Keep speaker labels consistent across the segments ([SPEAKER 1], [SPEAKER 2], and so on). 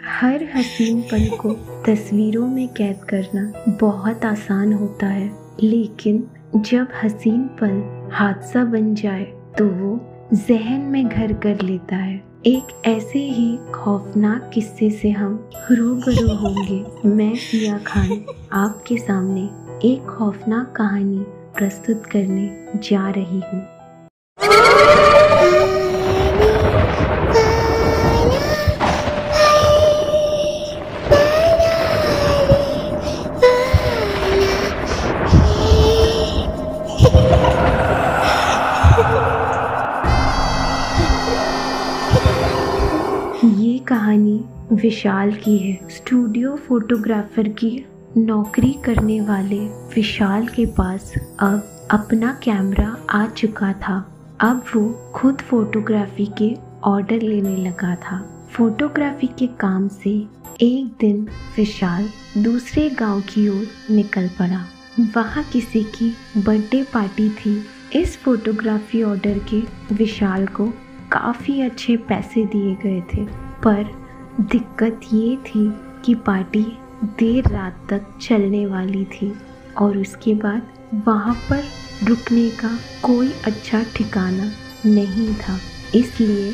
[SPEAKER 1] हर हसीन पल को तस्वीरों में कैद करना बहुत आसान होता है, लेकिन जब हसीन पल हादसा बन जाए तो वो जहन में घर कर लेता है। एक ऐसे ही खौफनाक किस्से से हम रूबरू होंगे। मैं सिया खान आपके सामने एक खौफनाक कहानी प्रस्तुत करने जा रही हूँ। ये कहानी विशाल की है। स्टूडियो फोटोग्राफर की नौकरी करने वाले विशाल के पास अब अपना कैमरा आ चुका था। अब वो खुद फोटोग्राफी के ऑर्डर लेने लगा था। फोटोग्राफी के काम से एक दिन विशाल दूसरे गांव की ओर निकल पड़ा। वहाँ किसी की बर्थडे पार्टी थी। इस फोटोग्राफी ऑर्डर के विशाल को काफ़ी अच्छे पैसे दिए गए थे, पर दिक्कत ये थी कि पार्टी देर रात तक चलने वाली थी और उसके बाद वहाँ पर रुकने का कोई अच्छा ठिकाना नहीं था। इसलिए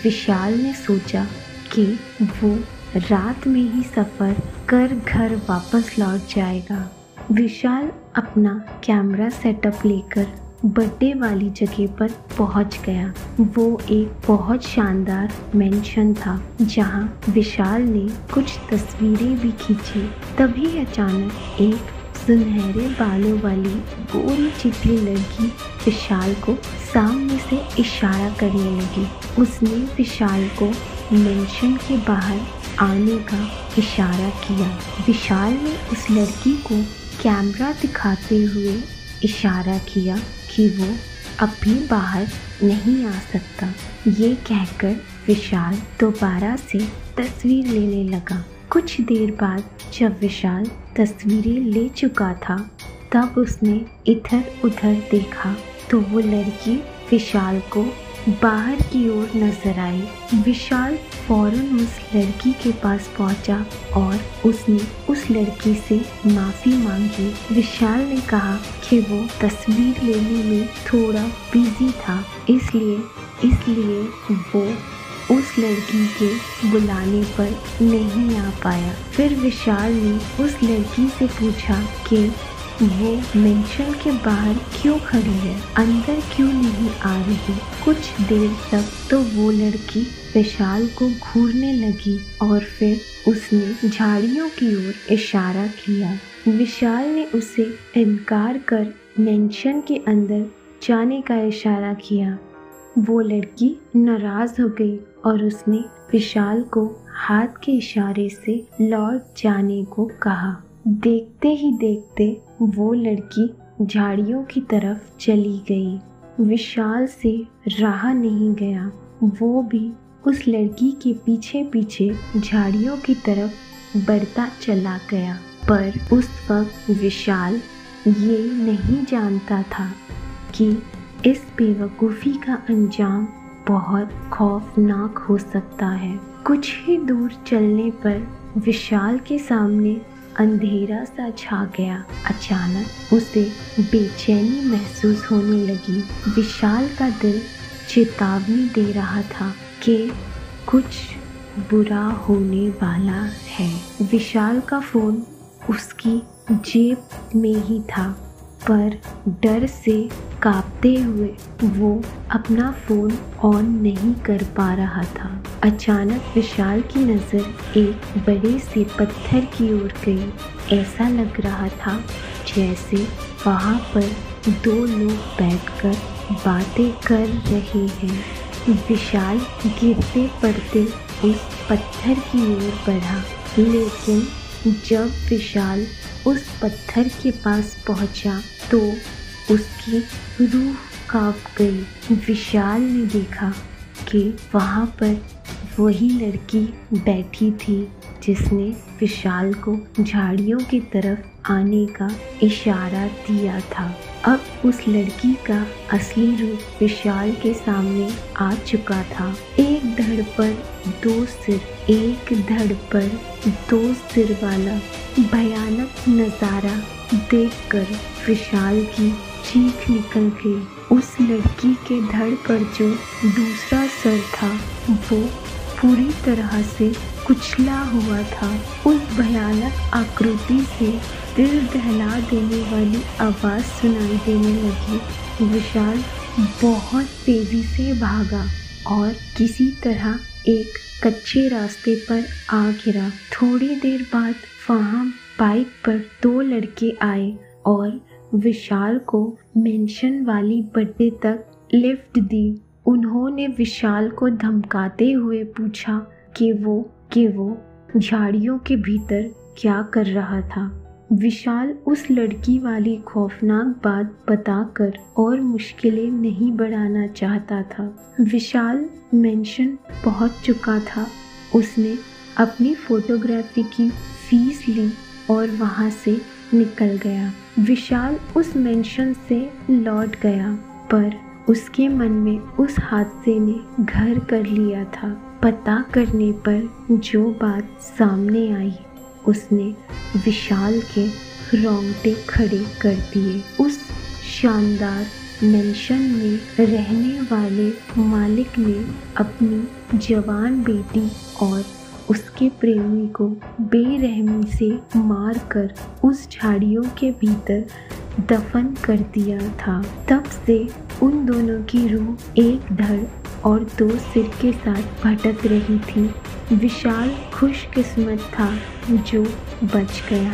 [SPEAKER 1] विशाल ने सोचा कि वो रात में ही सफ़र कर घर वापस लौट जाएगा। विशाल अपना कैमरा सेटअप लेकर बर्थडे वाली जगह पर पहुंच गया। वो एक बहुत शानदार मेंशन था जहां विशाल ने कुछ तस्वीरें भी खींची। तभी अचानक एक सुनहरे बालों वाली गोरी चितली लड़की विशाल को सामने से इशारा करने लगी। उसने विशाल को मेंशन के बाहर आने का इशारा किया। विशाल ने उस लड़की को कैमरा दिखाते हुए इशारा किया कि वो अभी बाहर नहीं आ सकता। ये कहकर विशाल दोबारा से तस्वीर लेने लगा। कुछ देर बाद जब विशाल तस्वीरें ले चुका था, तब उसने इधर उधर देखा तो वो लड़की विशाल को बाहर की ओर नजर आई। विशाल फौरन उस लड़की के पास पहुंचा और उसने उस लड़की से माफ़ी मांगी। विशाल ने कहा कि वो तस्वीर लेने में थोड़ा बिजी था, इसलिए वो उस लड़की के बुलाने पर नहीं आ पाया। फिर विशाल ने उस लड़की से पूछा कि वो मेंशन के बाहर क्यों खड़ी है, अंदर क्यों नहीं आ रही। कुछ देर तक तो वो लड़की विशाल को घूरने लगी और फिर उसने झाड़ियों की ओर इशारा किया। विशाल ने उसे इनकार कर मेंशन के अंदर जाने का इशारा किया। वो लड़की नाराज हो गई और उसने विशाल को हाथ के इशारे से लौट जाने को कहा। देखते ही देखते वो लड़की झाड़ियों की तरफ चली गई। विशाल से रहा नहीं गया। वो भी उस लड़की के पीछे पीछे झाड़ियों की तरफ बढ़ता चला गया। पर उस वक्त विशाल ये नहीं जानता था कि इस बेवकूफ़ी का अंजाम बहुत खौफनाक हो सकता है। कुछ ही दूर चलने पर विशाल के सामने अंधेरा सा छा गया। अचानक उसे बेचैनी महसूस होने लगी। विशाल का दिल चेतावनी दे रहा था कि कुछ बुरा होने वाला है। विशाल का फ़ोन उसकी जेब में ही था, पर डर से कांपते हुए वो अपना फ़ोन ऑन नहीं कर पा रहा था। अचानक विशाल की नज़र एक बड़े से पत्थर की ओर गई। ऐसा लग रहा था जैसे वहाँ पर दो लोग बैठकर बातें कर रहे हैं। विशाल गिरते पड़ते उस पत्थर की ओर बढ़ा, लेकिन जब विशाल उस पत्थर के पास पहुंचा तो उसकी रूह कांप गई। विशाल ने देखा कि वहाँ पर वही लड़की बैठी थी जिसने विशाल को झाड़ियों की तरफ आने का इशारा दिया था। अब उस लड़की का असली रूप विशाल के सामने आ चुका था। एक धड़ पर दो सिर, एक धड़ पर दो सिर वाला भयानक नजारा देखकर विशाल की चीख निकल गई। उस लड़की के धड़ पर जो दूसरा सर था वो पूरी तरह से कुचला हुआ था। उस भयानक आकृति से दिल दहला देने वाली आवाज़ सुनाई देने लगी। विशाल बहुत तेजी से भागा और किसी तरह एक कच्चे रास्ते पर आ गिरा। थोड़ी देर बाद वहाँ बाइक पर दो लड़के आए और विशाल को मेंशन वाली बर्थडे तक लिफ्ट दी। उन्होंने विशाल को धमकाते हुए पूछा कि वो झाड़ियों के भीतर क्या कर रहा था। विशाल उस लड़की वाली खौफनाक बात बताकर और मुश्किलें नहीं बढ़ाना चाहता था। विशाल मेंशन पहुंच चुका था। उसने अपनी फोटोग्राफी की फीस ली और वहां से निकल गया। विशाल उस मेंशन से लौट गया, पर उसके मन में उस हादसे ने घर कर लिया था। पता करने पर जो बात सामने आई उसने विशाल के रोंगटे खड़े कर दिए। उस शानदार मेंशन में रहने वाले मालिक ने अपनी जवान बेटी और उसके प्रेमी को बेरहमी से मारकर उस झाड़ियों के भीतर दफन कर दिया था। तब से उन दोनों की रूह एक धड़ और दो सिर के साथ भटक रही थी। विशाल खुशकिस्मत था जो बच गया।